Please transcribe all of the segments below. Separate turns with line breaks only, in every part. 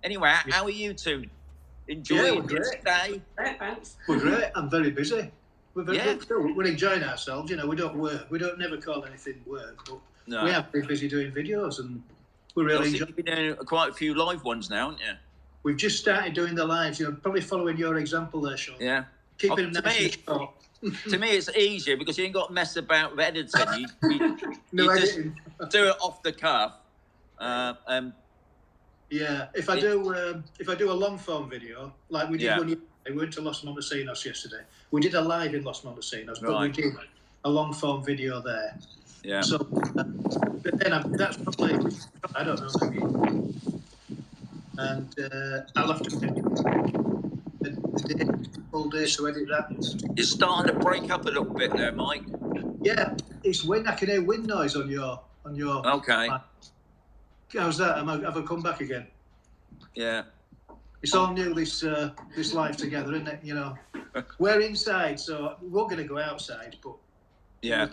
Anyway, how are you two? Enjoying this day?
Great, thanks.
We're great. I'm very busy. We're enjoying ourselves. You know, we don't work. We don't never call anything work, but we have been busy doing videos, and we're really enjoying.
You've been doing quite a few live ones now, haven't you?
We've just started doing the lives. You know, probably following your example there, Shaun.
Yeah.
Keeping them nice and short.
To me, it's easier because you ain't got to mess about with editing. You
editing.
Just do it off the cuff.
Yeah, if I do a long form video, like we did when we went to Los Montesinos yesterday. We did a live in Los Montesinos, but we did a long form video there.
Yeah.
So, but then that's probably, I don't know, maybe. And I'll have to take the full day to edit that.
It's starting to break up a little bit there, Mike.
Yeah, it's wind. I can hear wind noise on your.
Okay.
How's that? Have I come back again?
Yeah.
It's all new, this life together, isn't it? You know, we're inside, so we're going to go outside, but it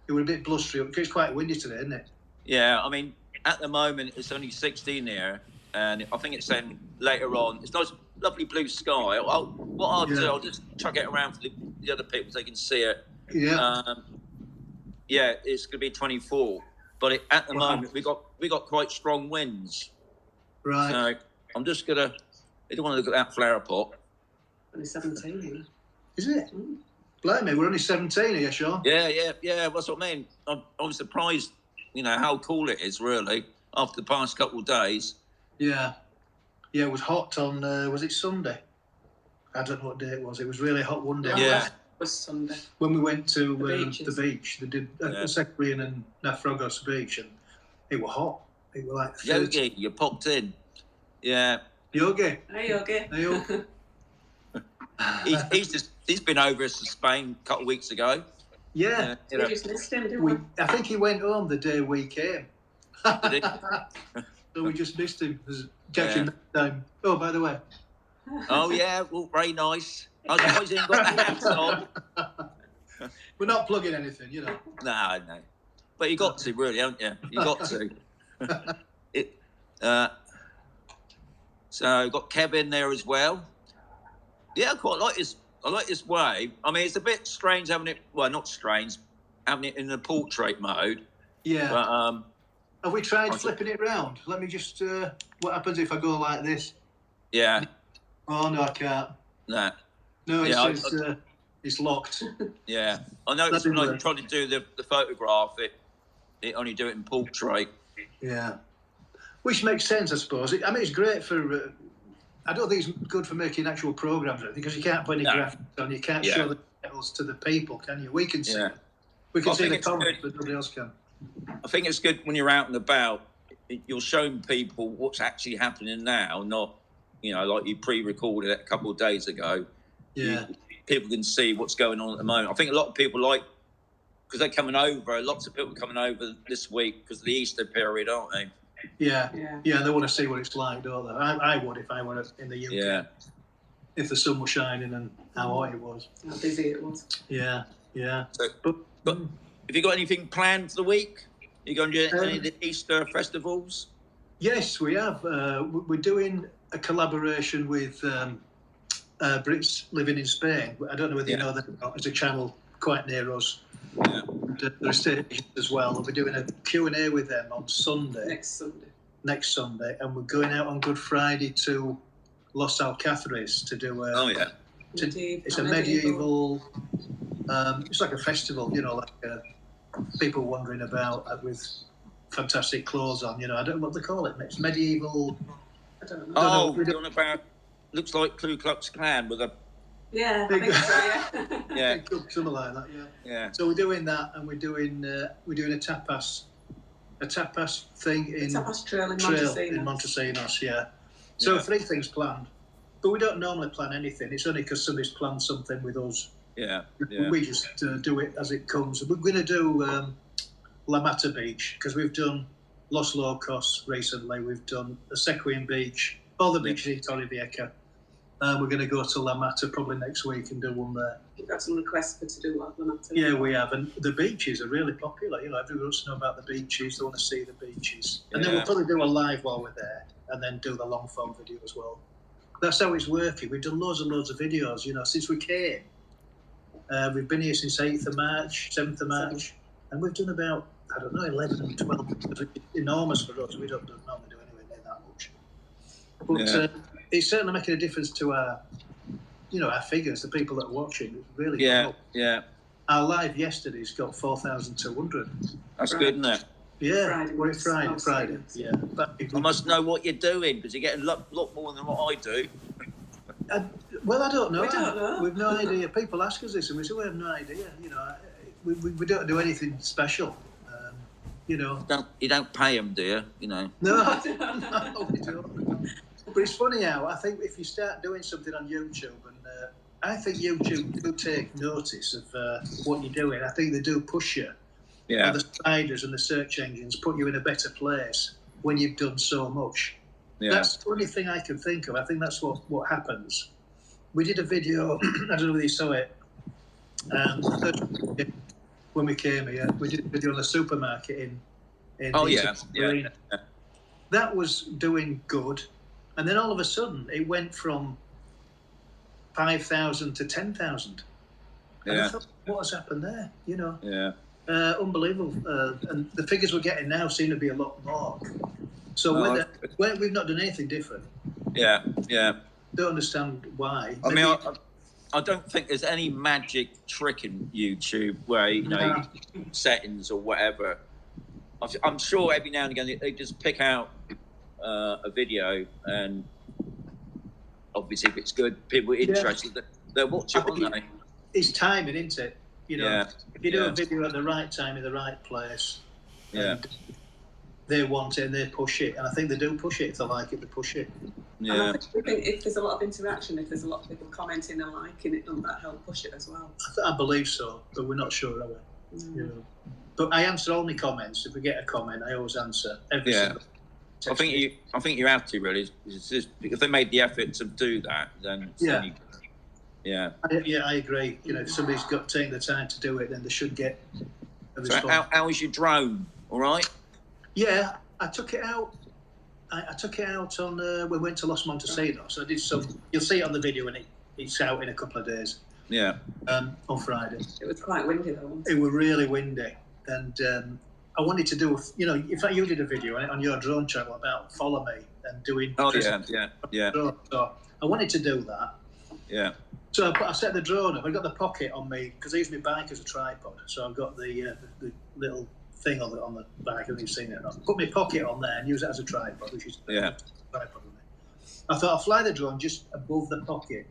was a bit blustery. It's quite windy today, isn't it?
Yeah, I mean, at the moment it's only 16 here, and I think it's saying later on it's nice, lovely blue sky. What I'll do, I'll just chuck it around for the other people so they can see it.
Yeah.
It's going to be 24. But at the moment, we got quite strong winds.
Right.
So I'm just gonna. I don't want to look at that flower pot.
Only 17.
Is it? Blimey, we're only 17 here, Shaun.
Yeah. That's what I mean. I was surprised, you know, how cool it is really after the past couple of days.
Yeah. It was hot on. Was it Sunday? I don't know what day it was. It was really hot one day.
Yeah.
It was Sunday.
When we went to the beach, they did Secretarian and Nafrogos Beach, and it was hot. It was like 30.
Yogi, you popped in. Yeah.
Yogi.
Hey, Yogi.
Hey, Yogi.
he's been over to Spain a couple of weeks ago.
Yeah.
We just missed him, didn't we?
I think he went home the day we came.
Did he?
So we just missed him. Catch him next time. Oh, by the way.
Oh yeah, well, very nice. I suppose he ain't got the hats on.
We're not plugging anything, you know.
No. But you got to, really, haven't you? You got to. So got Kevin there as well. Yeah, I quite like this. I like this way. I mean, it's a bit strange having it. Well, not strange, having it in the portrait mode.
Yeah.
But,
have we tried flipping it round? Let me just. What happens if I go like this?
Yeah.
Oh no, I can't.
Nah.
No, it's locked.
Yeah, I noticed when I tried to do the photograph, it only do it in portrait.
Yeah, which makes sense, I suppose. I mean, it's great for. I don't think it's good for making actual programs because you can't put any graphics on. You can't show the titles to the people, can you? We can see. Yeah. We can see the comments, but nobody else can.
I think it's good when you're out and about. You're showing people what's actually happening now, not, you know, like you pre-recorded it a couple of days ago.
Yeah.
People can see what's going on at the moment. I think a lot of people because they're coming over. Lots of people are coming over this week because of the Easter period, aren't they?
Yeah. They want to see what it's like, don't they? I would if I were in the UK.
Yeah.
If the sun was shining and how hot it was.
How busy it was.
Yeah.
So, but have you got anything planned for the week? You going to do any of the Easter festivals?
Yes, we have. We're doing a collaboration with Brits living in Spain. I don't know whether you know that or not. There's a channel quite near us.
Yeah.
They're estate agents as well. We'll be doing a Q&A with them on Sunday.
Next Sunday.
And we're going out on Good Friday to Los Alcázares to do a... it's a medieval... it's like a festival, you know, like people wandering about with fantastic clothes on, you know. I don't know what they call it. It's medieval...
I don't know.
Oh, we're doing about... Looks like Ku Klux Klan with a...
Yeah, I think so,
yeah.
Something like that,
yeah.
So we're doing that, and we're doing a tapas thing in
tapas trail
in Montesinos, yeah. So 3 things planned, but we don't normally plan anything. It's only because somebody's planned something with us.
Yeah.
We just do it as it comes. We're going to do La Mata Beach because we've done Los Locos recently. We've done the Sequoian Beach, all the beaches in Torrevieja. We're going to go to La Mata probably next week and do one there.
We've got some requests for to do La Mata.
Yeah, we have. And the beaches are really popular. You know, everyone wants to know about the beaches. They want to see the beaches. And then we'll probably do a live while we're there and then do the long form video as well. That's how it's working. We've done loads and loads of videos, you know, since we came. We've been here since 8th of March, 7th of March. And we've done about, I don't know, 11 and 12. It's enormous for us. We don't normally do anywhere near that much. But it's certainly making a difference to our, you know, our figures, the people that are watching. It's really cool.
Yeah.
Our live yesterday's got 4,200.
That's good, isn't it?
Yeah, we're Friday. Yeah.
I must know what you're doing because you get a lot more than what I do.
Well, I don't know.
We don't know.
We've no idea. People ask us this and we say we have no idea. You know, we don't do anything special. You know.
You don't pay them, do you? You know.
No, we don't. But it's funny how I think if you start doing something on YouTube, and I think YouTube do take notice of what you're doing. I think they do push you.
Yeah.
And the spiders and the search engines put you in a better place when you've done so much.
Yeah.
That's the only thing I can think of. I think that's what happens. We did a video, I don't know whether you saw it, when we came here. We did a video on the supermarket in Arena. That was doing good. And then all of a sudden, it went from 5,000 to 10,000. And I thought, what has happened there? You know?
Yeah.
Unbelievable. And the figures we're getting now seem to be a lot more. So we've not done anything different.
Yeah.
Don't understand why.
I mean, I don't think there's any magic trick in YouTube where, you know, settings or whatever. I'm sure every now and again they just pick out a video, and obviously if it's good, people are interested. They'll watch it, won't they?
It's timing, isn't it? You know, if you do a video at the right time in the right place, they want it and they push it. And I think they do push it. If they like it, they push it.
Yeah. And I think if there's a lot of interaction, if there's a lot of people commenting and liking it, doesn't that help push it as well?
I believe so, but we're not sure, are we? You know. But I answer all my comments. If we get a comment, I always answer every single.
I think you have to really. It's just, if they made the effort to do that, then
I agree. You know, if somebody's taken the time to do it, then they should get a response.
So how was your drone? All right?
Yeah, I took it out. I took it out on we went to Los Montesinos. So I did some. You'll see it on the video when it's out in a couple of days.
Yeah.
On Friday.
It was quite windy though.
It was really windy, and I wanted to do. You know, in fact, you did a video on your drone channel about follow me and doing.
Oh yeah.
So I wanted to do that.
Yeah.
So I set the drone up. I got the Pocket on me because I use my bike as a tripod. So I've got the little thing on the bike. I think you've seen it. Put my Pocket on there and use it as a tripod, which is a tripod with me. I thought I'll fly the drone just above the Pocket,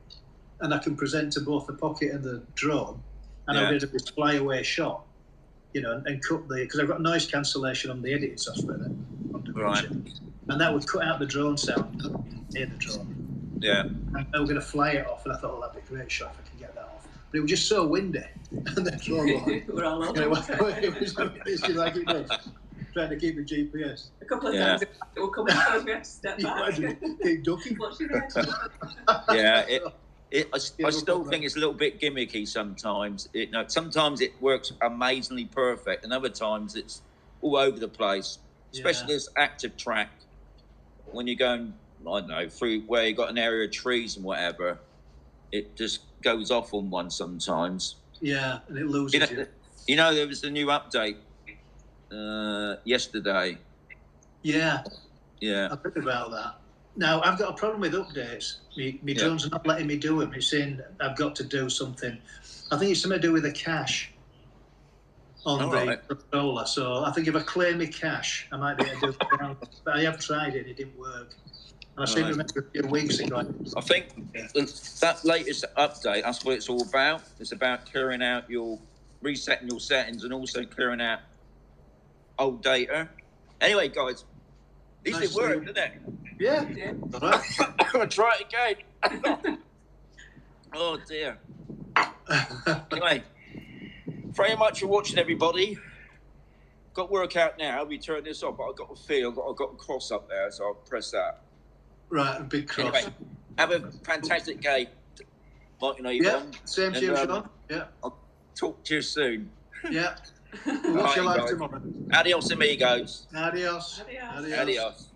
and I can present to both the Pocket and the drone, and I'll be able to just fly away shot, you know, and cut because I've got noise cancellation on the editing software then, and that would cut out the drone sound near the drone. Yeah. And I was going to fly it off, and I thought, well, that'd be a great shot if I can get that off. But it was just so windy, and the drone
we're all over.
It was like it was trying to keep the GPS.
A couple of times it will come and we have to step back.
Keep ducking.
I still think it's a little bit gimmicky sometimes. Sometimes it works amazingly perfect, and other times it's all over the place. Especially this active track, when you're going, I don't know, through where you've got an area of trees and whatever, it just goes off on one sometimes. Yeah, and it loses you. You know, there was a new update yesterday. Yeah. I heard about that. Now, I've got a problem with updates. My drones are not letting me do them. It's saying I've got to do something. I think it's something to do with the cache on the controller. So I think if I clear my cache, I might be able to do it. But I have tried it. It didn't work. And I seem to remember a few weeks ago. I think that latest update, that's what it's all about. It's about clearing out resetting your settings and also clearing out old data. Anyway, guys, at least it worked, didn't it? Yeah. All right. I'm going to try it again. Oh, dear. Anyway, very much for watching, everybody. Got work out now. We turn this off, but I've got a cross up there, so I'll press that. Right, a big cross. Anyway,
Have a fantastic day, Martin and
Yeah,
Yvonne.
same to you, Shaun. Yeah.
I'll talk to you soon.
Yeah. We'll watch you
Bye,
live
guys.
tomorrow.
Adios, amigos.
Adios.
Adios.
Adios.